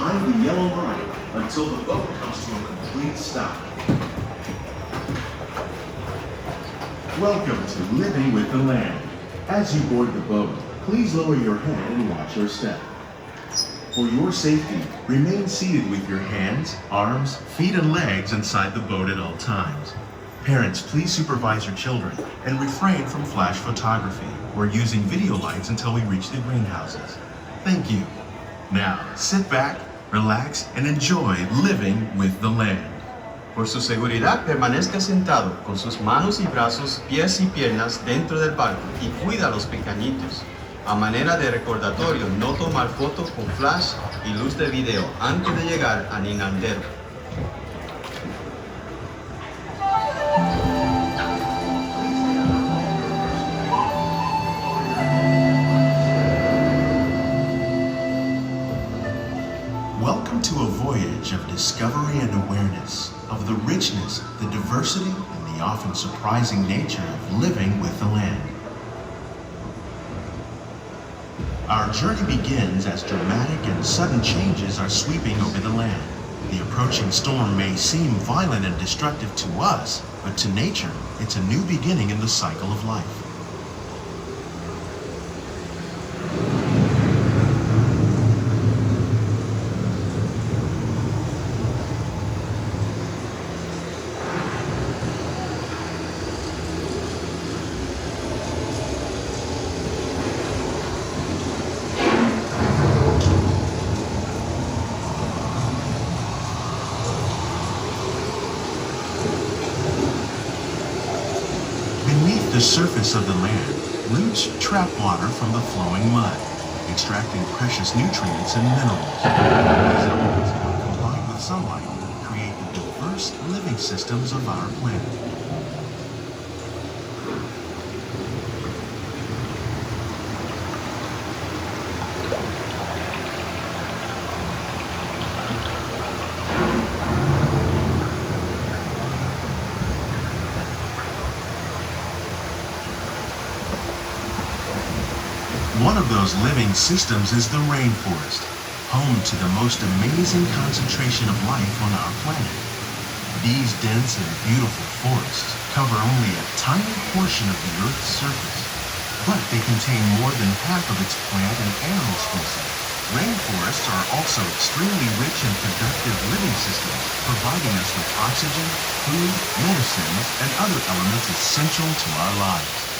behind the yellow line until the boat comes to a complete stop. Welcome to Living with the Land. As you board the boat, please lower your head and watch your step. For your safety, remain seated with your hands, arms, feet, and legs inside the boat at all times. Parents, please supervise your children and refrain from flash photography or using video lights until we reach the greenhouses. Thank you. Now, sit back, relax, and enjoy living with the land. Por su seguridad, permanezca sentado con sus manos y brazos, pies y piernas dentro del barco y cuida a los pequeñitos. A manera de recordatorio, no tomar fotos con flash y luz de video antes de llegar al inandero. Welcome to a voyage of discovery and awareness of the richness, the diversity, and the often surprising nature of living with the land. Our journey begins as dramatic and sudden changes are sweeping over the land. The approaching storm may seem violent and destructive to us, but to nature, it's a new beginning in the cycle of life. Beneath the surface of the land, roots trap water from the flowing mud, extracting precious nutrients and minerals. These elements, when combined with sunlight, create the diverse living systems of our planet. One of those living systems is the rainforest, home to the most amazing concentration of life on our planet. These dense and beautiful forests cover only a tiny portion of the Earth's surface, but they contain more than half of its plant and animal species. Rainforests are also extremely rich and productive living systems, providing us with oxygen, food, medicines, and other elements essential to our lives.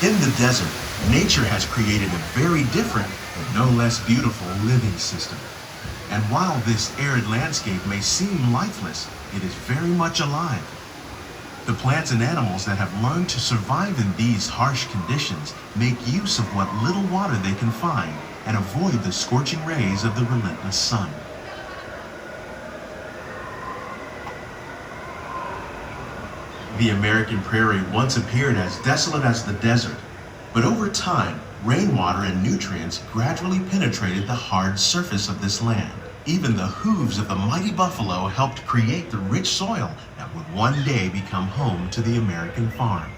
In the desert, nature has created a very different, but no less beautiful living system. And while this arid landscape may seem lifeless, it is very much alive. The plants and animals that have learned to survive in these harsh conditions make use of what little water they can find and avoid the scorching rays of the relentless sun. The American prairie once appeared as desolate as the desert, but over time, rainwater and nutrients gradually penetrated the hard surface of this land. Even the hooves of the mighty buffalo helped create the rich soil that would one day become home to the American farm.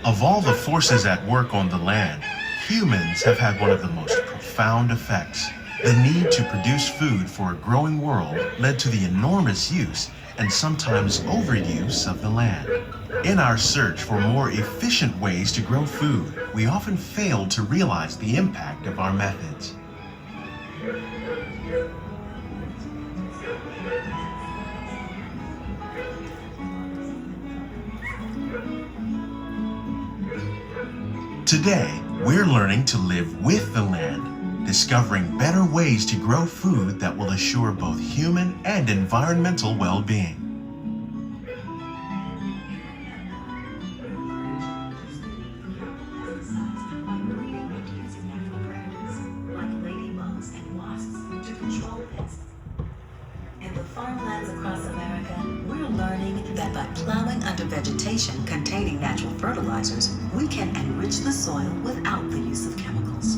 Of all the forces at work on the land, humans have had one of the most profound effects. The need to produce food for a growing world led to the enormous use and sometimes overuse of the land. In our search for more efficient ways to grow food, we often fail to realize the impact of our methods. Today, we're learning to live with the land, discovering better ways to grow food that will assure both human and environmental well-being. and vegetation containing natural fertilizers, we can enrich the soil without the use of chemicals.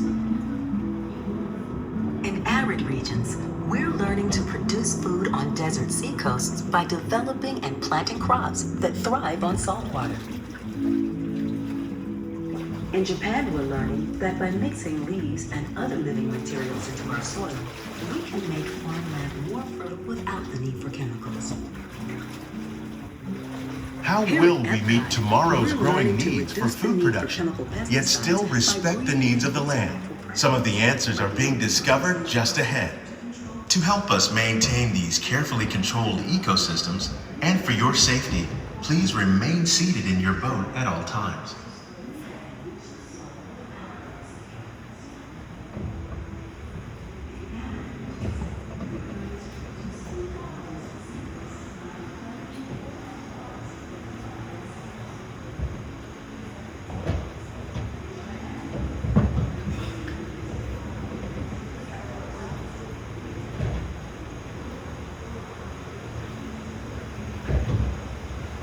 In arid regions, we're learning to produce food on desert seacoasts by developing and planting crops that thrive on salt water. In Japan, we're learning that by mixing leaves and other living materials into our soil, we can make farmland more fertile without the need for chemicals. How will we meet tomorrow's growing needs for food production, yet still respect the needs of the land? Some of the answers are being discovered just ahead. To help us maintain these carefully controlled ecosystems, and for your safety, please remain seated in your boat at all times.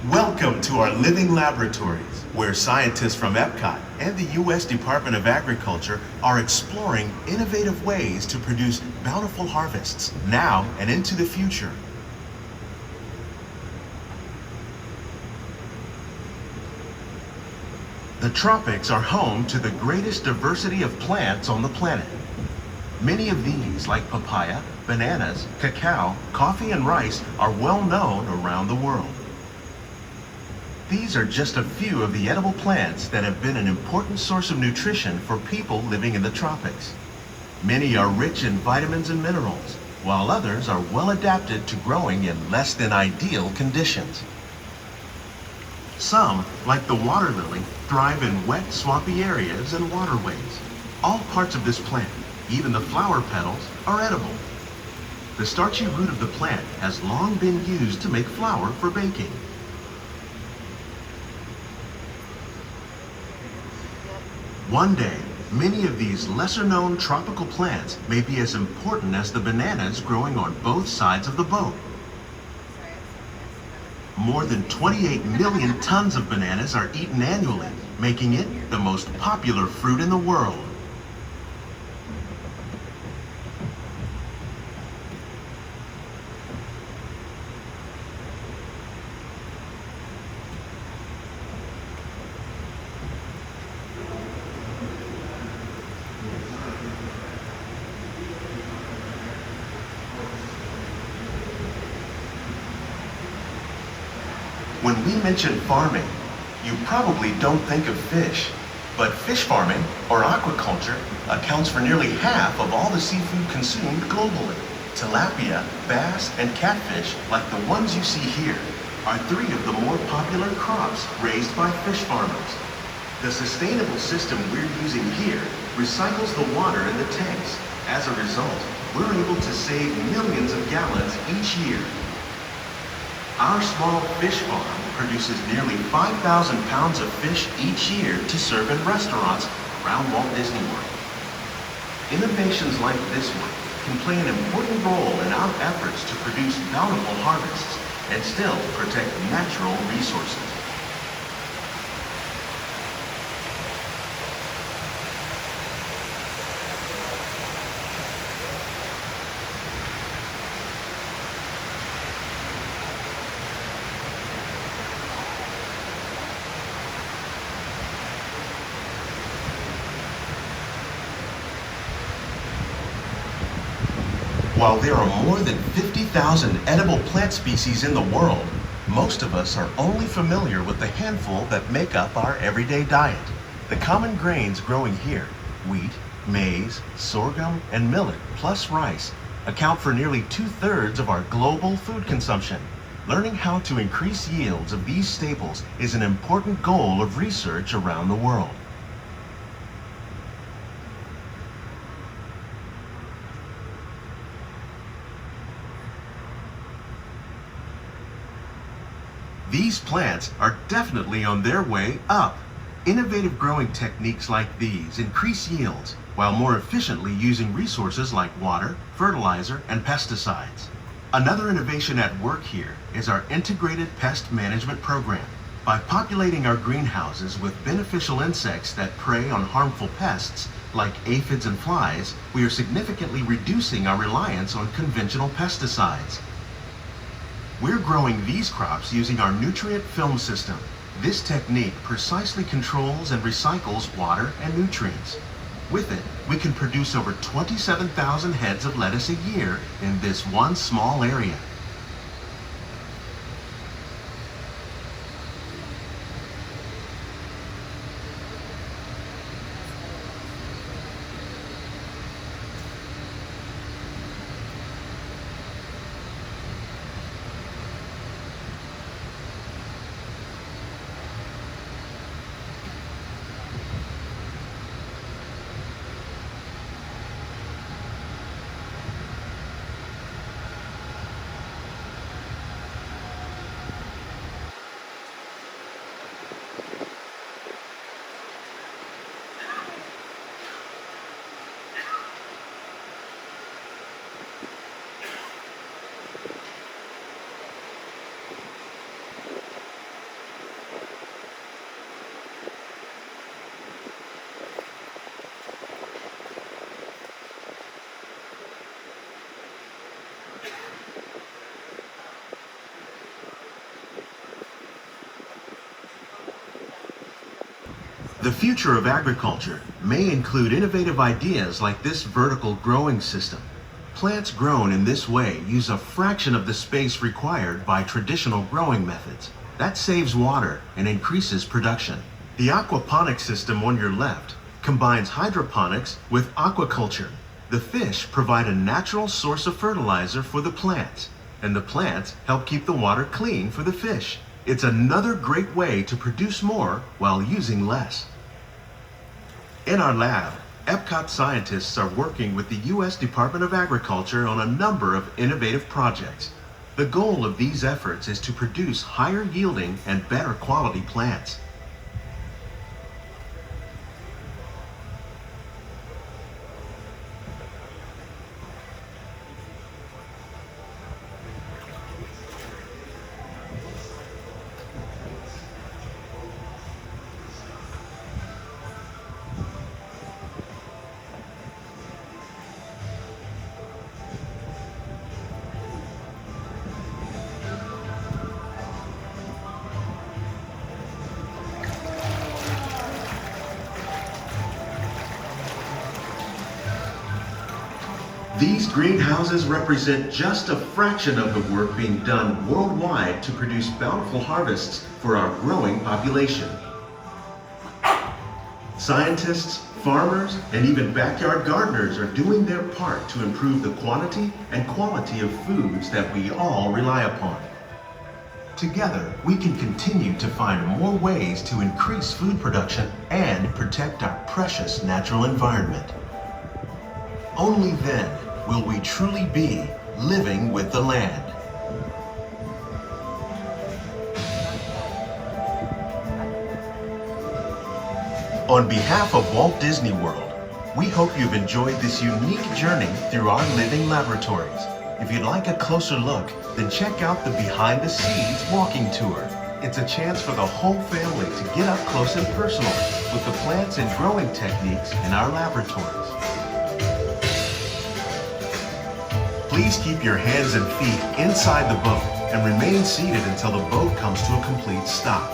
Welcome to our living laboratories, where scientists from EPCOT and the U.S. Department of Agriculture are exploring innovative ways to produce bountiful harvests now and into the future. The tropics are home to the greatest diversity of plants on the planet. Many of these, like papaya, bananas, cacao, coffee, and rice, are well known around the world. These are just a few of the edible plants that have been an important source of nutrition for people living in the tropics. Many are rich in vitamins and minerals, while others are well adapted to growing in less than ideal conditions. Some, like the water lily, thrive in wet, swampy areas and waterways. All parts of this plant, even the flower petals, are edible. The starchy root of the plant has long been used to make flour for baking. One day, many of these lesser-known tropical plants may be as important as the bananas growing on both sides of the boat. More than 28 million tons of bananas are eaten annually, making it the most popular fruit in the world. When we mention farming, you probably don't think of fish, but fish farming, or aquaculture, accounts for nearly half of all the seafood consumed globally. Tilapia, bass, and catfish, like the ones you see here, are three of the more popular crops raised by fish farmers. The sustainable system we're using here recycles the water in the tanks. As a result, we're able to save millions of gallons each year. Our small fish farm produces nearly 5,000 pounds of fish each year to serve in restaurants around Walt Disney World. Innovations like this one can play an important role in our efforts to produce bountiful harvests and still protect natural resources. While there are more than 50,000 edible plant species in the world, most of us are only familiar with the handful that make up our everyday diet. The common grains growing here, wheat, maize, sorghum, and millet, plus rice, account for nearly 2/3 of our global food consumption. Learning how to increase yields of these staples is an important goal of research around the world. These plants are definitely on their way up. Innovative growing techniques like these increase yields while more efficiently using resources like water, fertilizer, and pesticides. Another innovation at work here is our integrated pest management program. By populating our greenhouses with beneficial insects that prey on harmful pests, like aphids and flies, we are significantly reducing our reliance on conventional pesticides. We're growing these crops using our nutrient film system. This technique precisely controls and recycles water and nutrients. With it, we can produce over 27,000 heads of lettuce a year in this one small area. The future of agriculture may include innovative ideas like this vertical growing system. Plants grown in this way use a fraction of the space required by traditional growing methods. That saves water and increases production. The aquaponics system on your left combines hydroponics with aquaculture. The fish provide a natural source of fertilizer for the plants, and the plants help keep the water clean for the fish. It's another great way to produce more while using less. In our lab, EPCOT scientists are working with the U.S. Department of Agriculture on a number of innovative projects. The goal of these efforts is to produce higher yielding and better quality plants. These greenhouses represent just a fraction of the work being done worldwide to produce bountiful harvests for our growing population. Scientists, farmers, and even backyard gardeners are doing their part to improve the quantity and quality of foods that we all rely upon. Together, we can continue to find more ways to increase food production and protect our precious natural environment. Only then will we truly be living with the land. On behalf of Walt Disney World, we hope you've enjoyed this unique journey through our living laboratories. If you'd like a closer look, then check out the Behind the Seeds walking tour. It's a chance for the whole family to get up close and personal with the plants and growing techniques in our laboratories. Please keep your hands and feet inside the boat and remain seated until the boat comes to a complete stop.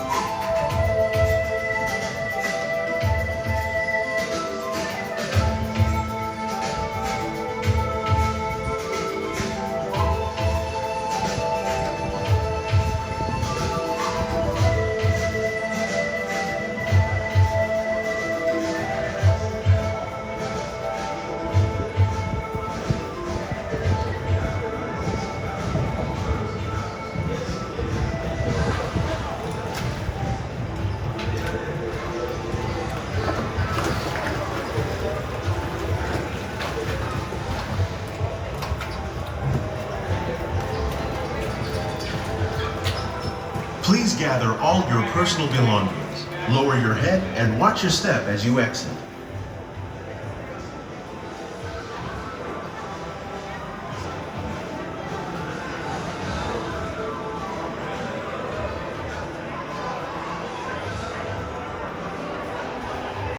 Please gather all your personal belongings. Lower your head and watch your step as you exit.